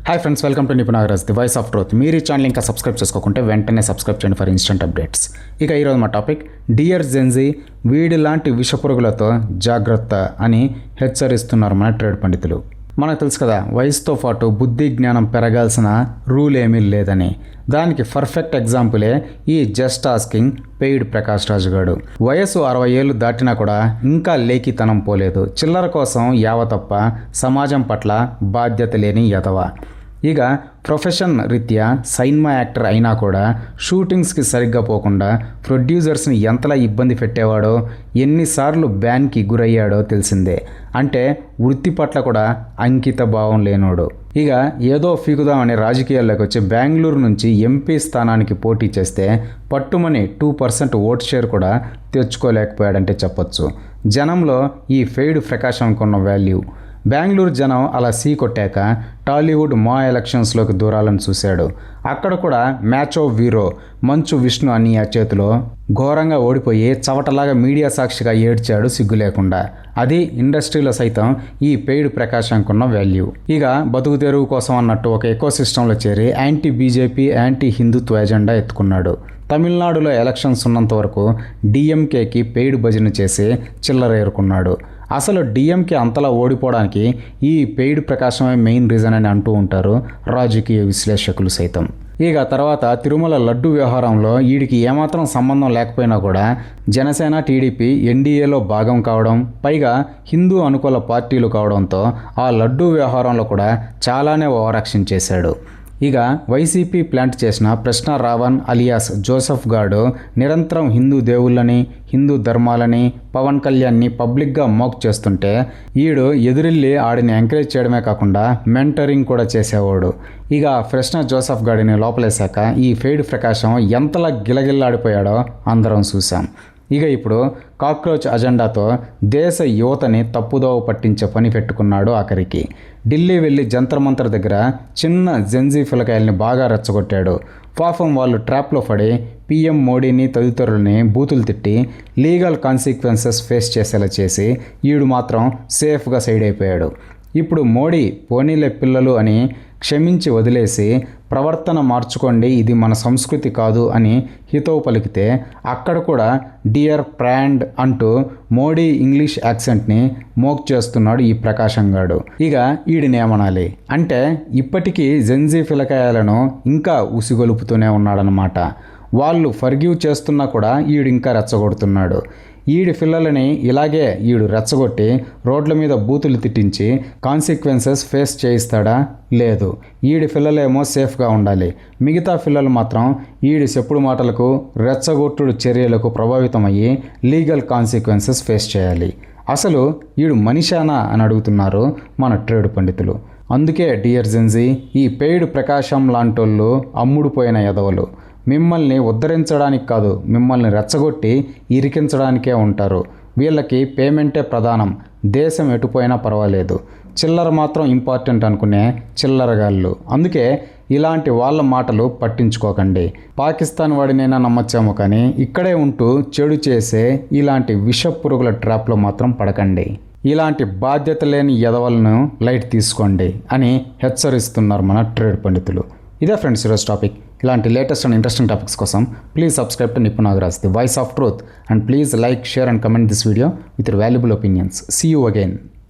Hi friends, welcome to Nipunagaraj the voice of truth. మీరు ఈ channel ఇంకా సబ్స్క్రైబ్ చేసుకోకుంటే వెంటనే సబ్స్క్రైబ్ చేయండి ఫర్ ఇన్స్టెంట్ అప్డేట్స్. ఇక ఈరోజు మా టాపిక్ డియర్ జెన్జీ, వీడి లాంటి విషపురుగులతో జాగ్రత్త అని హెచ్చరిస్తున్నారు మన ట్రేడ్ పండితులు. మనకు తెలుసు కదా, వయసుతో పాటు బుద్ధి జ్ఞానం పెరగాల్సిన రూల్ ఏమీ లేదని. దానికి పర్ఫెక్ట్ ఎగ్జాంపులే ఈ just asking paid Prakash Raj గారు. వయసు 60 ఏళ్ళు దాటినా కూడా ఇంకా లేఖితనం పోలేదు. చిల్లర కోసం యావతప్ప సమాజం పట్ల బాధ్యత లేని యదవ. ఇక ప్రొఫెషన్ రీత్యా సైన్మా యాక్టర్ అయినా కూడా షూటింగ్స్కి సరిగ్గా పోకుండా ప్రొడ్యూసర్స్ని ఎంతలా ఇబ్బంది పెట్టేవాడో, ఎన్నిసార్లు బ్యాన్కి గురయ్యాడో తెలిసిందే. అంటే వృత్తి పట్ల కూడా అంకిత భావం లేనోడు. ఇక ఏదో ఫీకుదామని రాజకీయాల్లోకి వచ్చి బెంగళూరు నుంచి ఎంపీ స్థానానికి పోటీ చేస్తే పట్టుమని 2% ఓట్ షేర్ కూడా తెచ్చుకోలేకపోయాడంటే చెప్పొచ్చు. జనంలో ఈ ఫెయిడ్ ప్రకాశంకు ఉన్న వాల్యూ. బెంగళూరు జనం అలా సీ కొట్టాక టాలీవుడ్ మా ఎలక్షన్స్లోకి దూరాలని చూశాడు. అక్కడ కూడా match of hero Manchu Vishnu అని ఆ చేతిలో ఘోరంగా ఓడిపోయి చవటలాగా మీడియా సాక్షిగా ఏడ్చాడు సిగ్గు లేకుండా. అది ఇండస్ట్రీలో సైతం ఈ పెయిడ్ ప్రకాశంకున్న వాల్యూ. ఇక బతుకు తెరువు కోసం అన్నట్టు ఒక ఎకో సిస్టంలో చేరి యాంటీ బీజేపీ, యాంటీ హిందుత్వ ఎజెండా ఎత్తుకున్నాడు. తమిళనాడులో ఎలక్షన్స్ ఉన్నంత వరకు డిఎంకేకి పెయిడ్ భజన చేసి చిల్లర ఏరుకున్నాడు. అసలు డిఎంకే అంతలా ఓడిపోవడానికి ఈ పెయిడ్ ప్రకాశమే మెయిన్ రీజన్ అని అంటూ ఉంటారు రాజకీయ విశ్లేషకులు సైతం. ఇక తర్వాత తిరుమల లడ్డు వ్యవహారంలో వీడికి ఏమాత్రం సంబంధం లేకపోయినా కూడా జనసేన, టీడీపీ ఎన్డీఏలో భాగం కావడం, పైగా హిందూ అనుకూల పార్టీలు కావడంతో ఆ లడ్డు వ్యవహారంలో కూడా చాలానే ఓవరాక్షన్ చేశాడు. ఇక వైసీపీ ప్లాంట్ చేసిన ప్రశ్న రావణ్ అలియాస్ జోసెఫ్ గాడు నిరంతరం హిందూ దేవుళ్ళని, హిందూ ధర్మాలని, పవన్ కళ్యాణ్ని పబ్లిక్గా మోక్ చేస్తుంటే ఈడు ఎదురెళ్ళి ఆడిని ఎంకరేజ్ చేయడమే కాకుండా మెంటరింగ్ కూడా చేసేవాడు. ఇక ప్రశ్న జోసెఫ్ గాడిని లోపలేశాక ఈ ఫెయిడ్ ప్రకాశం ఎంతలా గిలగిల్లాడిపోయాడో అందరం చూసాం. ఇక ఇప్పుడు కాక్రోచ్ అజెండాతో దేశ యువతని తప్పుదోవ పట్టించే పని పెట్టుకున్నాడు. ఆఖరికి ఢిల్లీ వెళ్ళి జంతర్ మంతర్ దగ్గర చిన్న జెన్జీ పిల్లకాయల్ని బాగా రెచ్చగొట్టాడు. పాపం వాళ్ళు ట్రాప్లో పడి పీఎం మోడీని తదితరులని బూతులు తిట్టి లీగల్ కాన్సిక్వెన్సెస్ ఫేస్ చేసేలా చేసి ఈడు మాత్రం సేఫ్గా సైడ్ అయిపోయాడు. ఇప్పుడు మోడీ పోనీలే పిల్లలు అని క్షమించి వదిలేసి ప్రవర్తన మార్చుకోండి, ఇది మన సంస్కృతి కాదు అని హితవు పలికితే అక్కడ కూడా డియర్ ఫ్రెండ్ అంటూ మోడీ ఇంగ్లీష్ యాక్సెంట్ని మోక్ చేస్తున్నాడు ఈ ప్రకాశం గాడు. ఇక ఈడినేమనాలి అంటే ఇప్పటికీ జెన్జీ పిల్లకాయలను ఇంకా ఉసిగొలుపుతూనే ఉన్నాడనమాట. వాళ్ళు ఫర్గివ్ చేస్తున్నా కూడా ఈడు ఇంకా రెచ్చగొడుతున్నాడు. ఈడి పిల్లలని ఇలాగే ఈడు రెచ్చగొట్టి రోడ్ల మీద బూతులు తిట్టించి కాన్సిక్వెన్సెస్ ఫేస్ చేయిస్తాడా? లేదు. ఈడి పిల్లలేమో సేఫ్గా ఉండాలి. మిగతా పిల్లలు మాత్రం ఈడి చెప్పుడు మాటలకు, రెచ్చగొట్టుడు చర్యలకు ప్రభావితమయ్యి లీగల్ కాన్సిక్వెన్సెస్ ఫేస్ చేయాలి. అసలు ఈడు మనిషానా అని అడుగుతున్నారు మన ట్రేడ్ పండితులు. అందుకే డియర్ జెన్జీ, ఈ పెయిడ్ ప్రకాశం లాంటోళ్ళు అమ్ముడుపోయిన ఎదవలు. మిమ్మల్ని ఉద్ధరించడానికి కాదు, మిమ్మల్ని రెచ్చగొట్టి ఇరికించడానికే ఉంటారు. వీళ్ళకి పేమెంటే ప్రధానం, దేశం ఎటుపోయినా పర్వాలేదు. చిల్లర మాత్రం ఇంపార్టెంట్ అనుకునే చిల్లరగాళ్ళు. అందుకే ఇలాంటి వాళ్ళ మాటలు పట్టించుకోకండి. పాకిస్తాన్ వాడినైనా నమ్మచ్చాము కానీ ఇక్కడే ఉంటూ చెడు చేసే ఇలాంటి విషపురుగుల ట్రాప్లో మాత్రం పడకండి. ఇలాంటి బాధ్యత లేని ఎదవలను లైట్ తీసుకోండి అని హెచ్చరిస్తున్నారు మన ట్రేడ్ పండితులు. ఇదే ఫ్రెండ్స్ ఈరోజు టాపిక్. ఇలాంటి లేటెస్ట్ అండ్ ఇంట్రెస్టింగ్ టాపిక్స్ కోసం please subscribe to Nipunagaraj the voice of truth and please like, share and comment this video with your valuable opinions. See you again.